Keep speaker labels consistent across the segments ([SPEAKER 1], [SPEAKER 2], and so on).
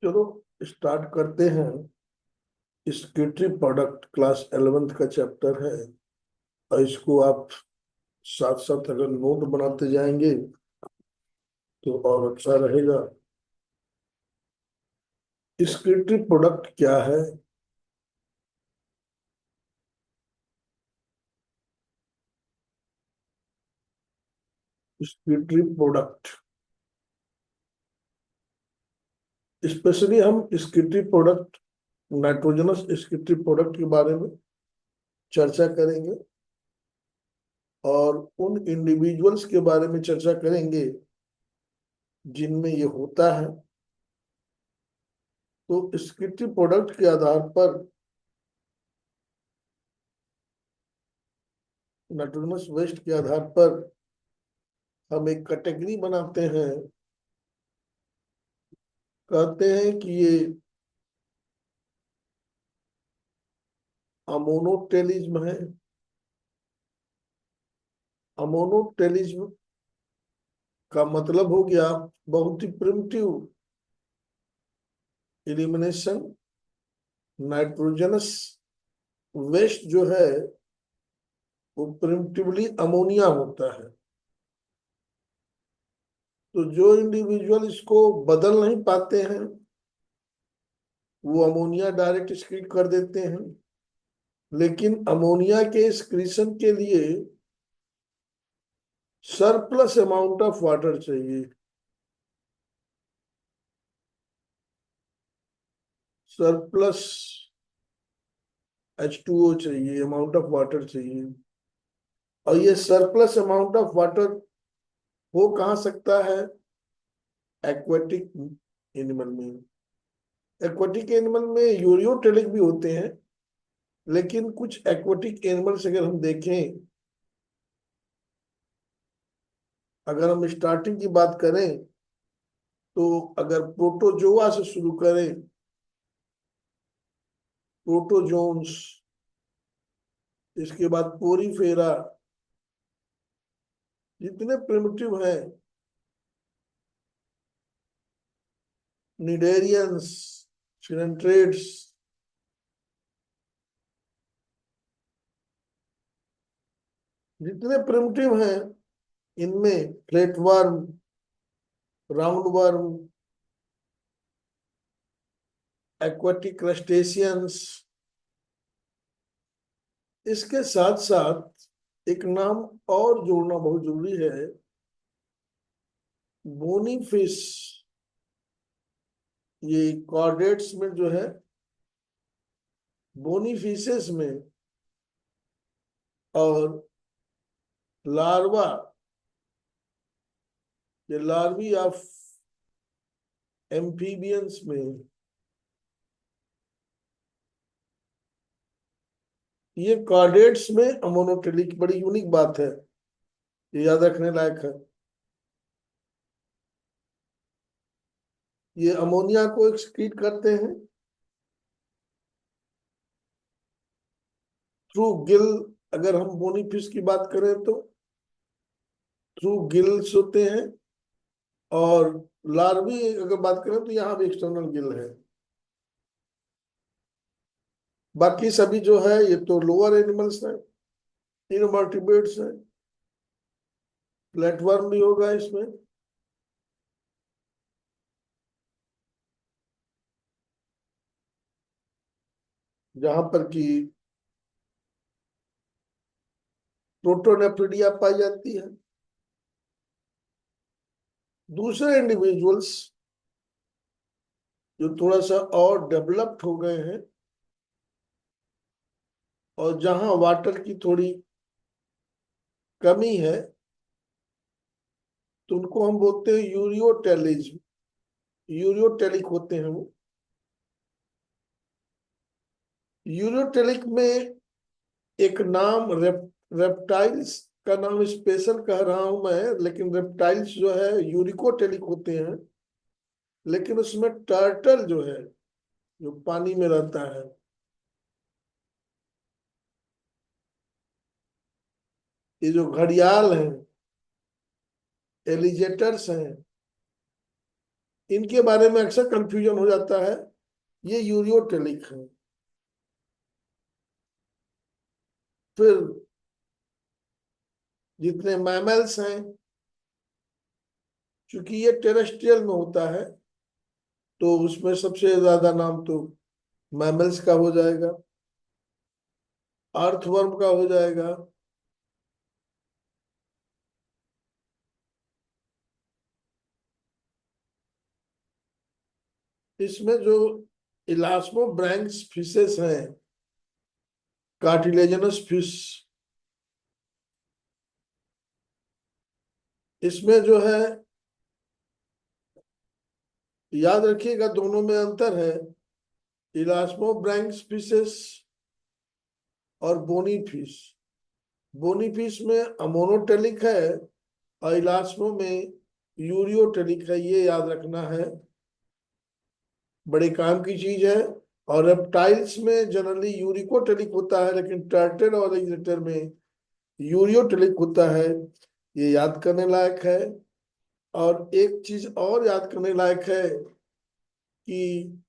[SPEAKER 1] चलो स्टार्ट करते हैं। स्केटरी प्रोडक्ट क्लास 11th का चैप्टर है और इसको आप साथ साथ अगर नोट बनाते जाएंगे तो और अच्छा रहेगा। स्केटरी प्रोडक्ट क्या है? स्केटरी प्रोडक्ट स्पेशली हम स्केटरी प्रोडक्ट, नाइट्रोजनस स्केटरी प्रोडक्ट के बारे में चर्चा करेंगे और उन इंडिविजुअल्स के बारे में चर्चा करेंगे जिनमें ये होता है। तो स्केटरी प्रोडक्ट के आधार पर, नाइट्रोजनस वेस्ट के आधार पर हम एक कैटेगरी बनाते हैं। कहते हैं कि ये अमोनोटेलिज्म है। अमोनोटेलिज्म का मतलब हो गया बहुत ही प्रिमिटिव एलिमिनेशन। नाइट्रोजनस वेस्ट जो है वो प्रिमिटिवली अमोनिया होता है। तो जो इंडिविजुअल इसको बदल नहीं पाते हैं वो अमोनिया डायरेक्ट एक्सक्रीट कर देते हैं। लेकिन अमोनिया के एक्सक्रीशन के लिए सरप्लस अमाउंट ऑफ वाटर चाहिए। सरप्लस H2O चाहिए, अमाउंट ऑफ वाटर चाहिए। और ये सरप्लस अमाउंट ऑफ वाटर हो कहाँ सकता है? एक्वेटिक एनिमल में। एक्वेटिक एनिमल में यूरियोटेलिक भी होते हैं, लेकिन कुछ एक्वेटिक एनिमल्स अगर हम देखें, अगर हम स्टार्टिंग की बात करें तो अगर प्रोटोजोआ से शुरू करें, प्रोटोजोन्स, इसके बाद पोरीफेरा, जितने प्रिमिटिव हैं, निडेरियंस, सिनेंट्रेट्स, जितने प्रिमिटिव हैं, इनमें flatworm, round worm, aquatic crustaceans, इसके साथ साथ एक नाम और जोड़ना बहुत जरूरी है, बोनी फिश। ये कॉर्डेट्स में जो है, बोनी फिशेस में, और लार्वा, ये लार्वी ऑफ एम्फीबियंस में, ये कॉर्डेट्स में अमोनोटेलिक बड़ी यूनिक बात है, ये याद रखने लायक है। ये अमोनिया को एक्सक्रीट करते हैं थ्रू गिल। अगर हम बोनी फिश की बात करें तो थ्रू गिल्स होते हैं, और लार्वी अगर बात करें तो यहाँ भी एक्सटर्नल गिल है। बाकी सभी जो है ये तो लोअर एनिमल्स हैं, इनवर्टिब्रेट्स हैं। प्लेटवर्म भी होगा इसमें। जहां पर कि प्रोटोनेफ्रिडिया पाई जाती है। दूसरे इंडिविजुअल्स जो थोड़ा सा और डेवलप्ड हो गए हैं और जहां वाटर की थोड़ी कमी है, तो उनको हम बोलते हैं यूरियोटेलिज्म। यूरियोटेलिक होते हैं वो। यूरियोटेलिक में एक नाम रेप्टाइल्स का नाम स्पेशल कह रहा हूं मैं, लेकिन रेप्टाइल्स जो है यूरिकोटेलिक होते हैं। लेकिन उसमें टर्टल जो है, जो पानी में रहता है, ये जो घड़ियाल हैं, एलिगेटर्स हैं, इनके बारे में अक्सर कंफ्यूजन हो जाता है। ये यूरियोटेलिक है। फिर जितने मैमल्स हैं, क्योंकि ये टेरेस्ट्रियल में होता है, तो उसमें सबसे ज्यादा नाम तो मैमल्स का हो जाएगा, अर्थवर्म का हो जाएगा, इसमें जो इलास्मोब्रैंक्स फिशेस हैं, कार्टिलेजिनस फिश, इसमें जो है, याद रखिएगा दोनों में अंतर है। इलास्मोब्रैंक्स फिशेस और बोनी फिश, बोनी फिश में अमोनोटेलिक है और इलास्मो में यूरियोटेलिक है, ये याद रखना है, बड़े काम की चीज है। और रेप्टाइल्स में जनरली यूरिकोटेलिक होता है, लेकिन टर्टल और एलिगेटर में यूरियोटेलिक होता है, ये याद करने लायक है। और एक चीज और याद करने लायक है कि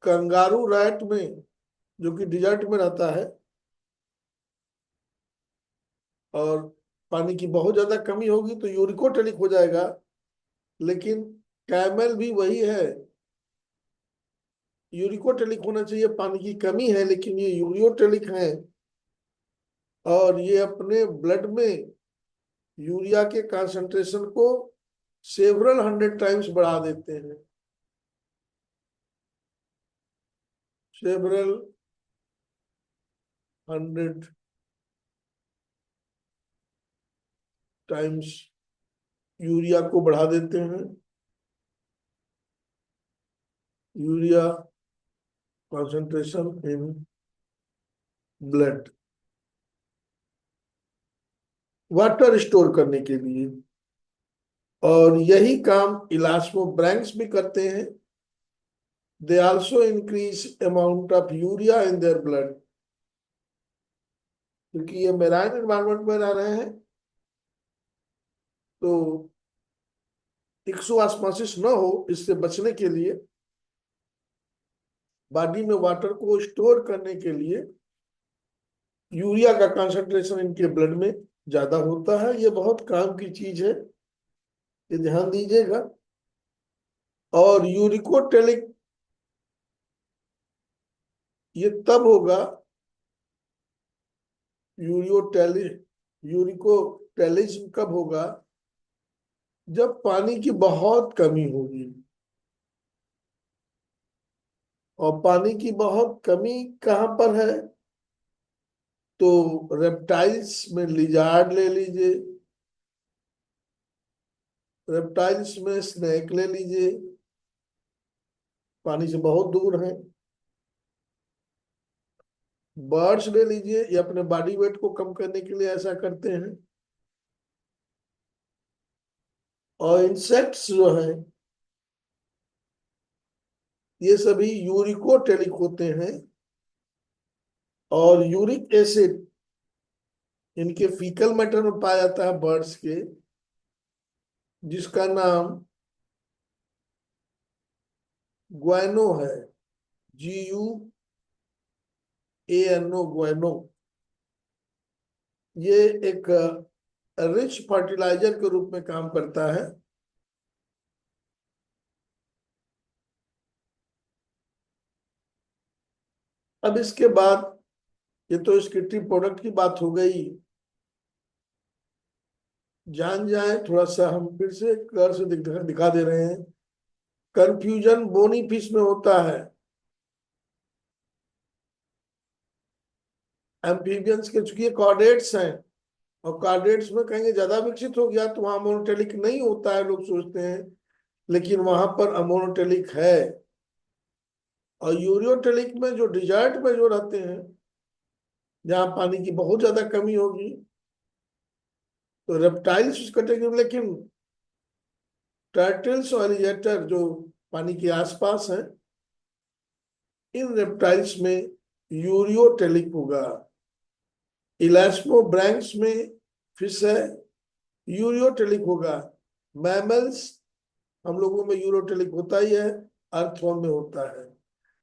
[SPEAKER 1] कंगारू रैट में, जो कि डिजर्ट में रहता है और पानी की बहुत ज्यादा कमी होगी तो यूरिकोटेलिक हो जाएगा, लेकिन कैमल भी वही है, यूरिकोटेलिक होना चाहिए, पानी की कमी है लेकिन ये यूरियोटेलिक है। और ये अपने ब्लड में यूरिया के कंसंट्रेशन को सेवरल 100 टाइम्स बढ़ा देते हैं, सेवरल 100 टाइम्स यूरिया को बढ़ा देते हैं, urea concentration in blood, water store करने के लिए। और यही काम इलास्मोब्रैंक्स भी करते हैं। They also increase amount of urea in their blood, क्योंकि ये मेराइन एनवायरमेंट में रह रहे हैं, तो इक्सोऑस्मोसिस न हो, इससे बचने के लिए बॉडी में वाटर को स्टोर करने के लिए यूरिया का कंसंट्रेशन इनके ब्लड में ज्यादा होता है। ये बहुत काम की चीज है, ये ध्यान दीजिएगा। और यूरिकोटेलिक ये तब होगा, यूरियोटेलि यूरिकोटेलिज्म कब होगा, जब पानी की बहुत कमी होगी। और पानी की बहुत कमी कहाँ पर है, तो रेप्टाइल्स में लिजार्ड ले लीजिए, रेप्टाइल्स में स्नेक ले लीजिए, पानी से बहुत दूर है। बर्ड्स ले लीजिए, ये अपने बॉडी वेट को कम करने के लिए ऐसा करते हैं। और इंसेक्ट्स जो है, ये सभी यूरिकोटेलिक होते हैं। और यूरिक एसिड इनके फीकल मैटर में पाया जाता है बर्ड्स के, जिसका नाम ग्वाइनो है, GUANO, ग्वाइनो। ये एक रिच फर्टिलाइजर के रूप में काम करता है। अब इसके बाद, ये तो इसकी टी प्रोडक्ट की बात हो गई, जान जाए थोड़ा सा, हम फिर से कर से दिखा दे रहे हैं। कंफ्यूजन बोनी फिश में होता है, एम्फीबियंस के, चूंकि ये कॉर्डेट्स हैं, और कार्डेट्स में कहेंगे ज्यादा विकसित हो गया तो वहां अमोनोटेलिक नहीं होता है, लोग सोचते हैं, लेकिन वहां पर अमोनोटेलिक है। और यूरियोटेलिक में जो डिजर्ट में जो रहते हैं, जहाँ पानी की बहुत ज्यादा कमी होगी, तो रेप्टाइल्स उस कैटेगरी में, लेकिन टर्टल्स और एलिगेटर जो पानी के आसपास हैं, इन रेप्टाइल्स में यूरियोटेलिक होगा। इलास्मोब्रैंक्स में फिश है, यूरियोटेलिक होगा। मैमल्स हम लोगों में यूरोटेलिक होता ही है, अर्थवर्म में होता है।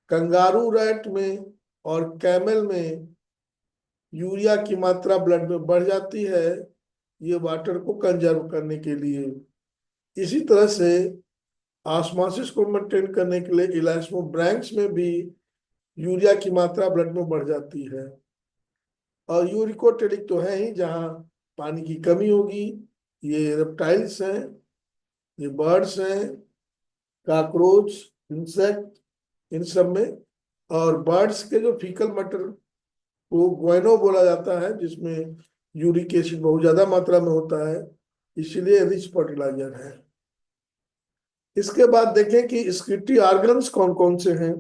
[SPEAKER 1] कंगारू रैट में और कैमल में यूरिया की मात्रा ब्लड में बढ़ जाती है, ये वाटर को कंजर्व करने के लिए। इसी तरह से ऑस्मोसिस को मेंटेन करने के लिए इलास्मोब्रैंक्स में भी यूरिया की मात्रा ब्लड में बढ़ जाती है। और यूरिकोटेलिक तो है ही, जहाँ पानी की कमी होगी। ये रेप्टाइल्स हैं, ये बर्ड्स हैं, काकरोच, इंसेक्ट, इन सब में। और बर्ड्स के जो फीकल मैटर को ग्वेनो बोला जाता है, जिसमें यूरिक एसिड बहुत ज्यादा मात्रा में होता है, इसीलिए रिच फर्टिलाइजर है। इसके बाद देखें कि स्किटी ऑर्गन्स कौन कौन से हैं।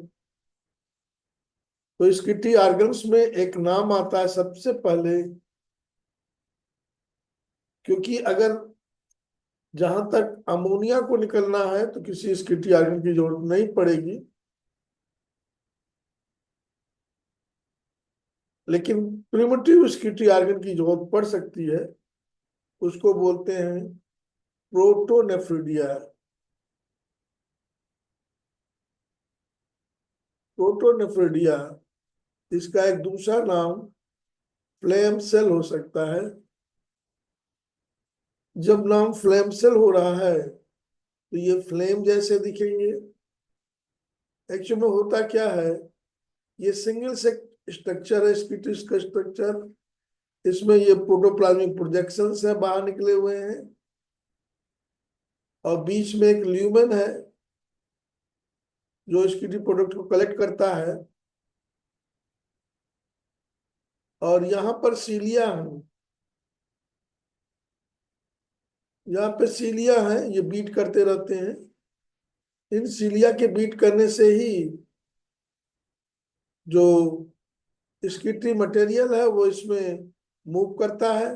[SPEAKER 1] तो स्किटी ऑर्गन्स में एक नाम आता है सबसे पहले, क्योंकि अगर जहां तक अमोनिया को निकलना है तो किसी स्किटी ऑर्गन की जरूरत नहीं पड़ेगी, लेकिन प्रिमिटिव स्किटी ऑर्गन की जरूरत पड़ सकती है। उसको बोलते हैं प्रोटोनेफ्रिडिया। प्रोटोनेफ्रिडिया, इसका एक दूसरा नाम फ्लेम सेल हो सकता है। जब नाम फ्लेम सेल हो रहा है तो ये फ्लेम जैसे दिखेंगे। एक्चुअली में होता क्या है, ये सिंगल से स्ट्रक्चर है, स्किटिस का स्ट्रक्चर। इसमें ये प्रोटोप्लाज्मिक प्रोजेक्शन है, बाहर निकले हुए हैं, और बीच में एक ल्यूमेन है जो स्किटी प्रोडक्ट को कलेक्ट करता है। और यहाँ पर सीलिया है, यहाँ पे सीलिया है, ये बीट करते रहते हैं। इन सीलिया के बीट करने से ही जो स्किटी मटेरियल है वो इसमें मूव करता है,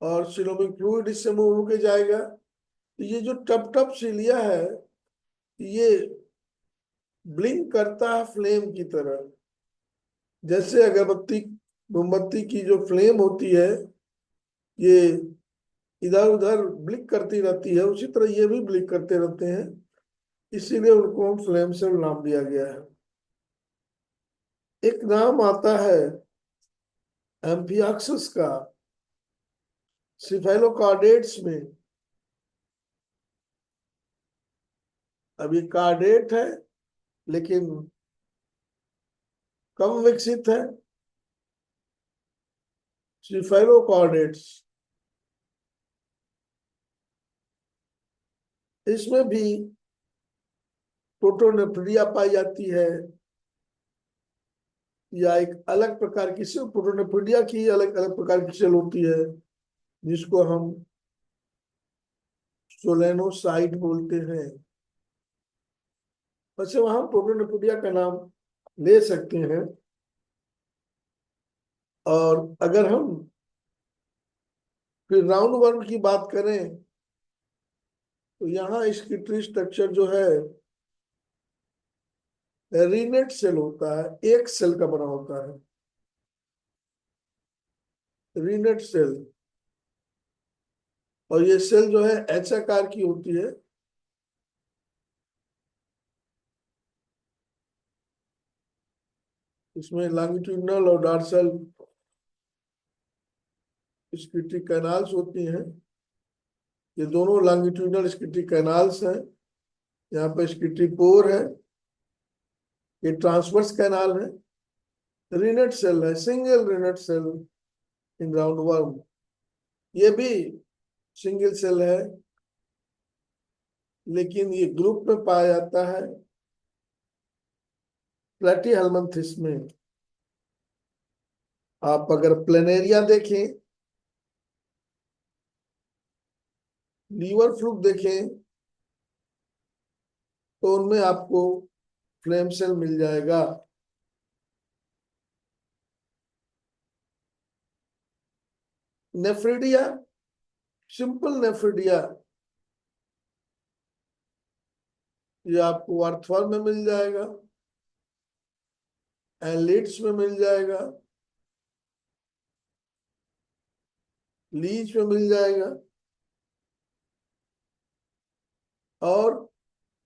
[SPEAKER 1] और सिलोमिक फ्लूइड इससे मूव होके जाएगा। तो ये जो टप टप सीलिया है, ये ब्लिंक करता है फ्लेम की तरह। जैसे अगरबत्ती मोमबत्ती की जो फ्लेम होती है, ये इधर उधर ब्लिक करती रहती है, उसी तरह ये भी ब्लिक करते रहते हैं। इसीलिए उनको हम फ्लेम से नाम दिया गया है। एक नाम आता है एम्फियाक्सिस का, सिफेलोकॉर्डेट्स में। अब ये कार्डेट है, लेकिन कम विकसित है। सिफेलोकॉर्डेट्स, इसमें भी प्रोटोनेफ्रिडिया पाई जाती है, या एक अलग प्रकार की सेल, प्रोटोनेफ्रिडिया की अलग अलग प्रकार की सेल होती है, जिसको हम सोलेनोसाइट बोलते हैं। वैसे वहां प्रोटोनेफ्रिडिया का नाम ले सकते हैं। और अगर हम फिर राउंड वर्म की बात करें, तो यहाँ इसकी ट्री स्ट्रक्चर जो है रीनेट सेल होता है, एक सेल का बना होता है, रीनेट सेल। और ये सेल जो है एच आकार की होती है। इसमें लॉन्गिट्यूडनल और डॉर्सल स्किटी कैनाल्स होती हैं। ये दोनों लॉन्गिट्यूडनल स्किटी कैनाल्स हैं। यहाँ पे स्किटी पोर है, ये ट्रांसवर्स कैनाल है। रीनेट सेल है, single renette cell in round worm. ये भी सिंगल सेल है, लेकिन ये ग्रुप में पाया जाता है प्लेटीहेल्मिन्थेस में। आप अगर प्लेनेरिया देखें, लीवर फ्लूक देखें, तो उनमें आपको फ्लेम सेल मिल जाएगा। नेफ्रिडिया, सिंपल नेफ्रिडिया, ये आपको अर्थवर्म में मिल जाएगा, एलिड्स में मिल जाएगा, लीच में मिल जाएगा। और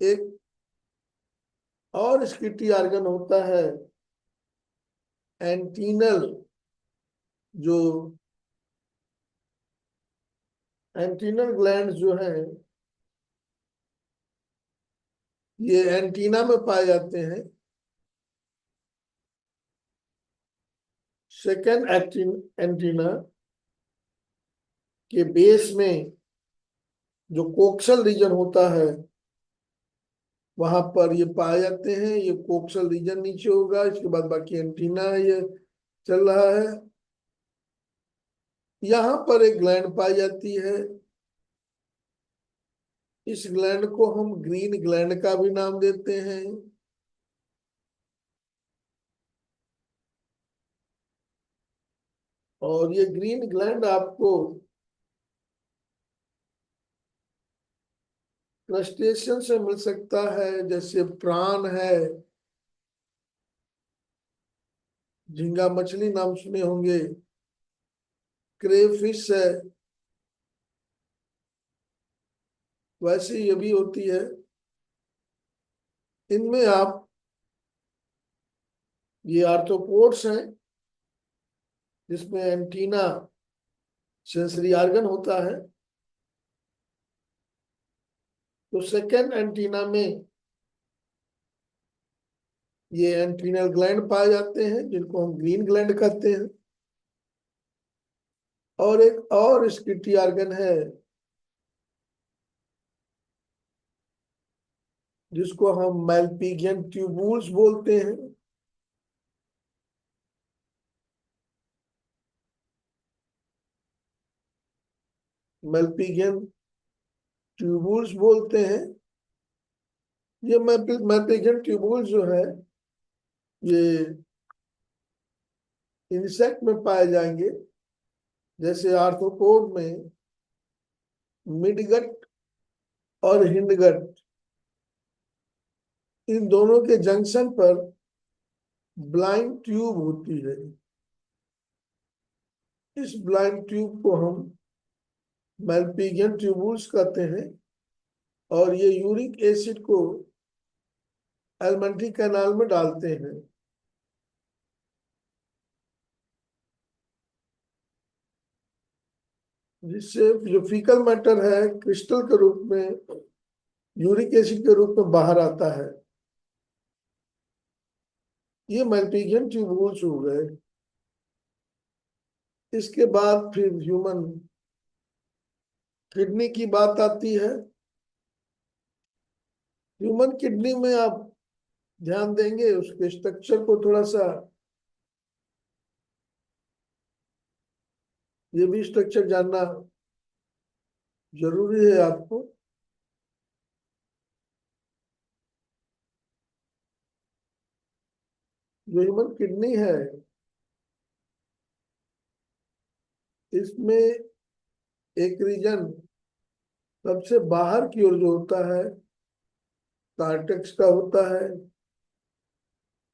[SPEAKER 1] एक और स्किटी ऑर्गन होता है एंटीनल, जो एंटीनल ग्लैंड जो है ये एंटीना में पाए जाते हैं। सेकेंड एंटीना के बेस में जो कोक्सल रीजन होता है वहां पर ये पाए जाते हैं। ये कोक्सल रीजन नीचे होगा, इसके बाद बाकी एंटीना ये चल रहा है। यहाँ पर एक ग्लैंड पाई जाती है। इस ग्लैंड को हम ग्रीन ग्लैंड का भी नाम देते हैं। और ये ग्रीन ग्लैंड आपको क्रस्टेशियन से मिल सकता है, जैसे प्राण है, झींगा मछली नाम सुने होंगे, क्रेफिश है, वैसे ये भी होती है। इनमें आप ये आर्थ्रोपोड्स हैं जिसमें एंटीना सेंसरी ऑर्गन होता है। तो सेकेंड एंटीना में ये एंटीनल ग्लैंड पाए जाते हैं जिनको हम ग्रीन ग्लैंड कहते हैं। और एक और स्किटी ऑर्गन है जिसको हम मैल्पिगियन ट्यूबुल्स बोलते हैं। मैल्पिगियन ट्यूबुल्स बोलते हैं। ये मैल्पिगियन ट्यूबुल्स जो है ये इंसेक्ट में पाए जाएंगे, जैसे आर्थ्रोपोड में मिडगट और हिंडगट, इन दोनों के जंक्शन पर ब्लाइंड ट्यूब होती है। इस ब्लाइंड ट्यूब को हम मैल्पिगियन ट्यूबुल्स कहते हैं। और ये यूरिक एसिड को एलिमेंट्री कैनाल में डालते हैं, जिससे जो फीकल मैटर है क्रिस्टल के रूप में यूरिक एसिड के रूप में बाहर आता है। ये मैल्पिगियन ट्यूबुल्स हो गए। इसके बाद फिर ह्यूमन किडनी की बात आती है। ह्यूमन किडनी में आप ध्यान देंगे उसके स्ट्रक्चर को थोड़ा सा, ये भी स्ट्रक्चर जानना जरूरी है आपको। जो ह्यूमन किडनी है इसमें एक रीजन सबसे बाहर की ओर जो होता है कार्टेक्स का होता है,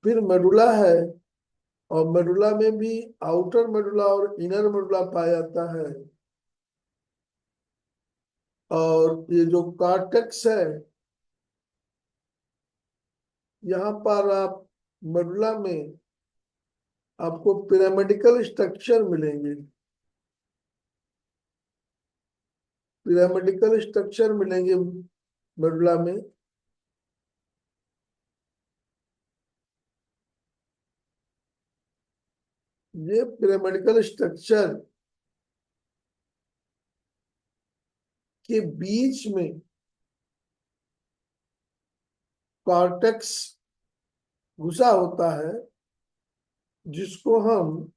[SPEAKER 1] फिर मेडुला है, और मेडुला में भी आउटर मेडुला और इनर मेडुला पाया जाता है। और ये जो कार्टेक्स है यहाँ पर आप मेडुला में आपको पिरामिडिकल स्ट्रक्चर मिलेंगे। पिरामिडिकल स्ट्रक्चर मिलेंगे मेडुला में। ये पिरामिडिकल स्ट्रक्चर के बीच में कॉर्टेक्स घुसा होता है, जिसको हम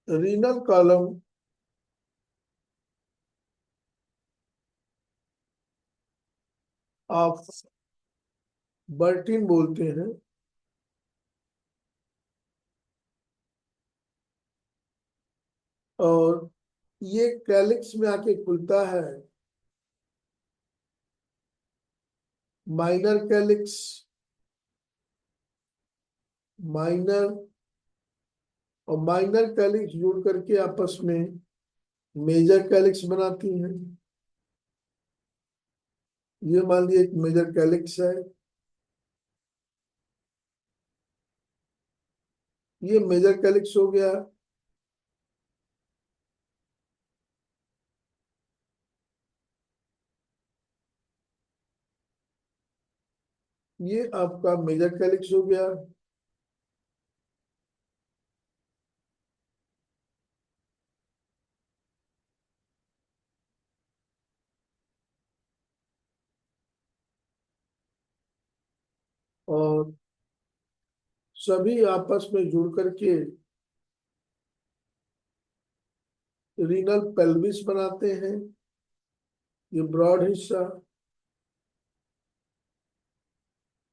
[SPEAKER 1] रीनल कॉलम ऑफ बर्टिन बोलते हैं। और ये कैलिक्स में आके खुलता है, माइनर कैलिक्स, माइनर और माइनर कैलिक्स जुड़ करके आपस में मेजर कैलिक्स बनाती हैं। ये मान लीजिए एक मेजर कैलिक्स है, ये मेजर कैलिक्स हो गया। ये आपका मेजर कैलिक्स हो गया। और सभी आपस में जुड़ करके रीनल पेल्विस बनाते हैं। ये ब्रॉड हिस्सा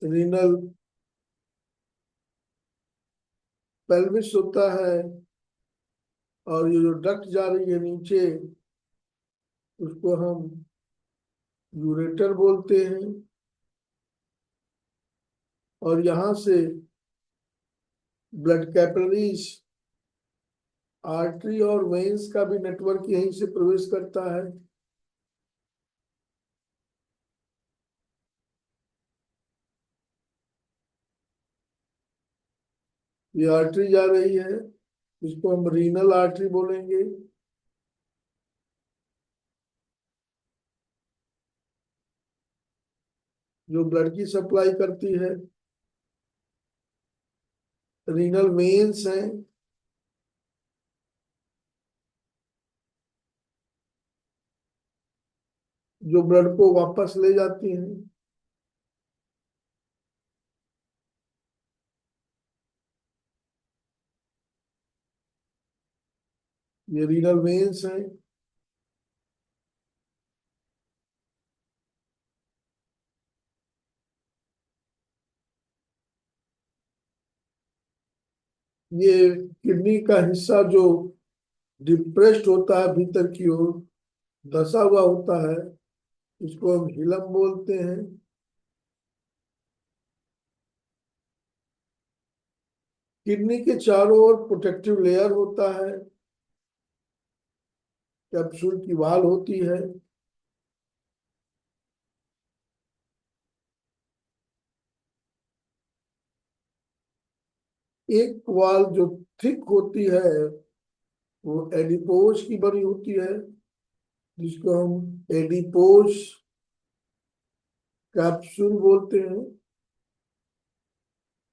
[SPEAKER 1] रीनल पेल्विस होता है। और ये जो डक्ट जा रही है नीचे, उसको हम यूरेटर बोलते हैं। और यहाँ से ब्लड कैपिलरीज, आर्टरी और वेन्स का भी नेटवर्क यहीं से प्रवेश करता है। ये आर्टरी जा रही है, इसको हम रीनल आर्टरी बोलेंगे। जो ब्लड की सप्लाई करती है। रीनल वेन्स हैं, जो ब्लड को वापस ले जाती हैं। ये रीनल वेन्स हैं। ये किडनी का हिस्सा जो डिप्रेस्ड होता है भीतर की ओर, धसा हुआ होता है, इसको हम हिलम बोलते हैं। किडनी के चारों ओर प्रोटेक्टिव लेयर होता है, कैप्सूल की वॉल होती है। एक वॉल जो थिक होती है वो एडिपोज की बनी होती है, जिसको हम एडिपोज कैप्सूल बोलते हैं।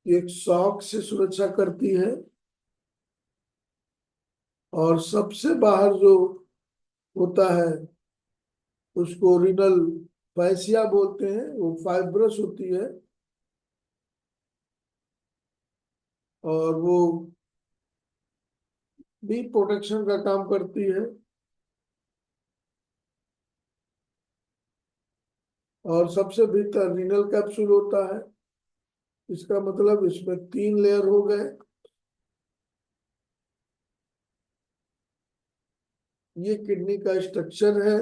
[SPEAKER 1] एक शॉक से सुरक्षा करती है। और सबसे बाहर जो होता है उसको रीनल फैसिया बोलते हैं, वो फाइब्रस होती है। और वो भी प्रोटेक्शन का काम करती है। और सबसे भीतर रीनल कैप्सूल होता है। इसका मतलब इसमें 3 लेयर हो गए। ये किडनी का स्ट्रक्चर है।